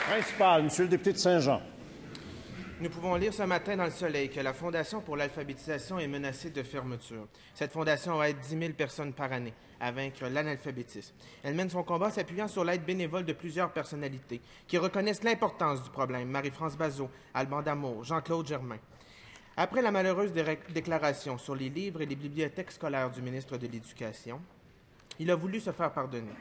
Principal, Monsieur le député de Saint-Jean. Nous pouvons lire ce matin dans Le Soleil que la Fondation pour l'alphabétisation est menacée de fermeture. Cette fondation va être 10 000 personnes par année à vaincre l'analphabétisme. Elle mène son combat s'appuyant sur l'aide bénévole de plusieurs personnalités qui reconnaissent l'importance du problème. Marie-France Bazot, Alban Damour, Jean-Claude Germain. Après la malheureuse déclaration sur les livres et les bibliothèques scolaires du ministre de l'Éducation, il a voulu se faire pardonner.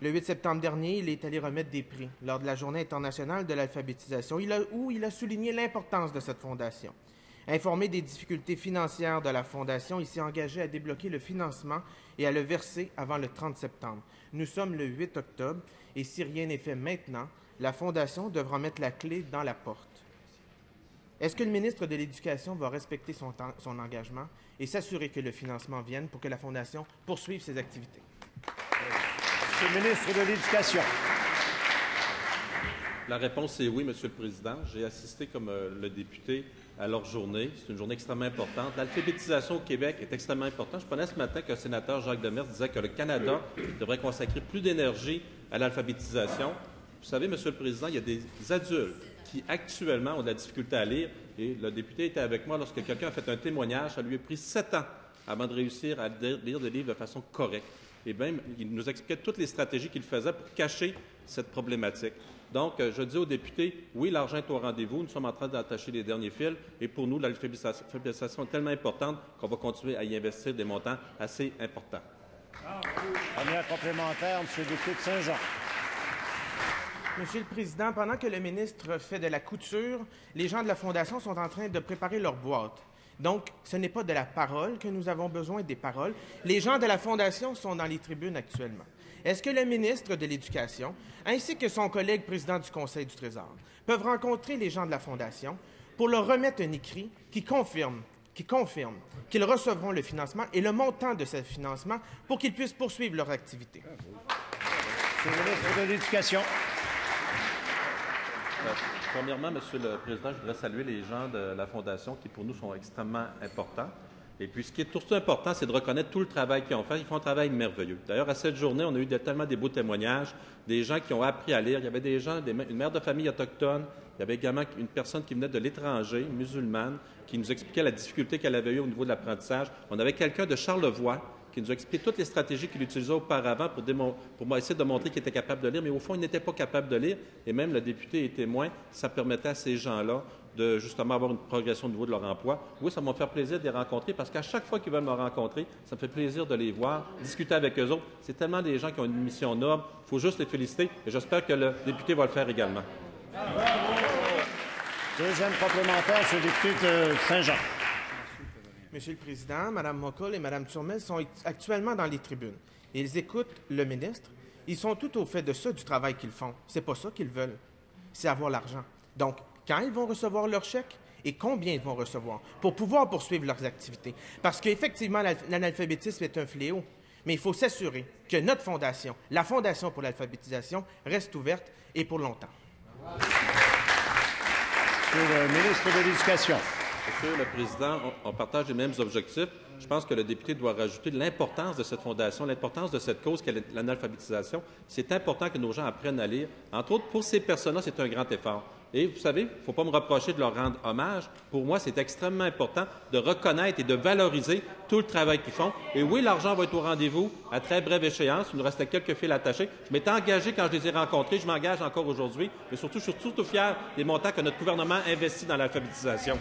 Le 8 septembre dernier, il est allé remettre des prix lors de la Journée internationale de l'alphabétisation, où il a souligné l'importance de cette fondation. Informé des difficultés financières de la fondation, il s'est engagé à débloquer le financement et à le verser avant le 30 septembre. Nous sommes le 8 octobre et si rien n'est fait maintenant, la fondation devra mettre la clé dans la porte. Est-ce que le ministre de l'Éducation va respecter son engagement et s'assurer que le financement vienne pour que la fondation poursuive ses activités? Monsieur le ministre de l'Éducation. La réponse est oui, Monsieur le Président. J'ai assisté comme le député à leur journée. C'est une journée extrêmement importante. L'alphabétisation au Québec est extrêmement importante. Je prenais ce matin que le sénateur Jacques Demers disait que le Canada devrait consacrer plus d'énergie à l'alphabétisation. Vous savez, Monsieur le Président, il y a des adultes qui actuellement ont de la difficulté à lire. Et le député était avec moi lorsque quelqu'un a fait un témoignage. Ça lui a pris 7 ans avant de réussir à lire des livres de façon correcte. Et même, il nous expliquait toutes les stratégies qu'il faisait pour cacher cette problématique. Donc, je dis aux députés, oui, l'argent est au rendez-vous. Nous sommes en train d'attacher les derniers fils. Et pour nous, l'alphabétisation est tellement importante qu'on va continuer à y investir des montants assez importants. Première complémentaire, Monsieur le député de Saint-Jean. Monsieur le Président, pendant que le ministre fait de la couture, les gens de la Fondation sont en train de préparer leur boîte. Donc, ce n'est pas de la parole que nous avons besoin des paroles. Les gens de la Fondation sont dans les tribunes actuellement. Est-ce que le ministre de l'Éducation, ainsi que son collègue président du Conseil du Trésor, peuvent rencontrer les gens de la Fondation pour leur remettre un écrit qui confirme qu'ils recevront le financement et le montant de ce financement pour qu'ils puissent poursuivre leur activité? Monsieur le ministre de l'Éducation. Premièrement, Monsieur le Président, je voudrais saluer les gens de la Fondation qui, pour nous, sont extrêmement importants. Et puis, ce qui est surtout important, c'est de reconnaître tout le travail qu'ils ont fait. Ils font un travail merveilleux. D'ailleurs, à cette journée, on a eu tellement des beaux témoignages, des gens qui ont appris à lire. Il y avait des gens, une mère de famille autochtone. Il y avait également une personne qui venait de l'étranger, musulmane, qui nous expliquait la difficulté qu'elle avait eue au niveau de l'apprentissage. On avait quelqu'un de Charlevoix qui nous a expliqué toutes les stratégies qu'il utilisait auparavant pour essayer de montrer qu'il était capable de lire, mais au fond, il n'était pas capable de lire, et même le député est témoin, ça permettait à ces gens-là de justement avoir une progression au niveau de leur emploi. Oui, ça m'a fait plaisir de les rencontrer, parce qu'à chaque fois qu'ils veulent me rencontrer, ça me fait plaisir de les voir, discuter avec eux autres. C'est tellement des gens qui ont une mission noble, il faut juste les féliciter, et j'espère que le député va le faire également. Deuxième complémentaire, Monsieur le député de Saint-Jean. Monsieur le Président, Mme Mockle et Mme Turmel sont actuellement dans les tribunes. Ils écoutent le ministre. Ils sont tout au fait de ça, du travail qu'ils font. C'est pas ça qu'ils veulent. C'est avoir l'argent. Donc, quand ils vont recevoir leur chèque et combien ils vont recevoir pour pouvoir poursuivre leurs activités. Parce qu'effectivement, l'analphabétisme est un fléau. Mais il faut s'assurer que notre fondation, la Fondation pour l'alphabétisation, reste ouverte et pour longtemps. Monsieur le ministre de l'Éducation. Monsieur le Président, on partage les mêmes objectifs. Je pense que le député doit rajouter l'importance de cette fondation, l'importance de cette cause qu'est l'analphabétisation. C'est important que nos gens apprennent à lire. Entre autres, pour ces personnes-là, c'est un grand effort. Et vous savez, il ne faut pas me reprocher de leur rendre hommage. Pour moi, c'est extrêmement important de reconnaître et de valoriser tout le travail qu'ils font. Et oui, l'argent va être au rendez-vous à très brève échéance. Il nous restait quelques fils attachés. Je m'étais engagé quand je les ai rencontrés. Je m'engage encore aujourd'hui. Mais surtout, je suis surtout fier des montants que notre gouvernement investit dans l'alphabétisation.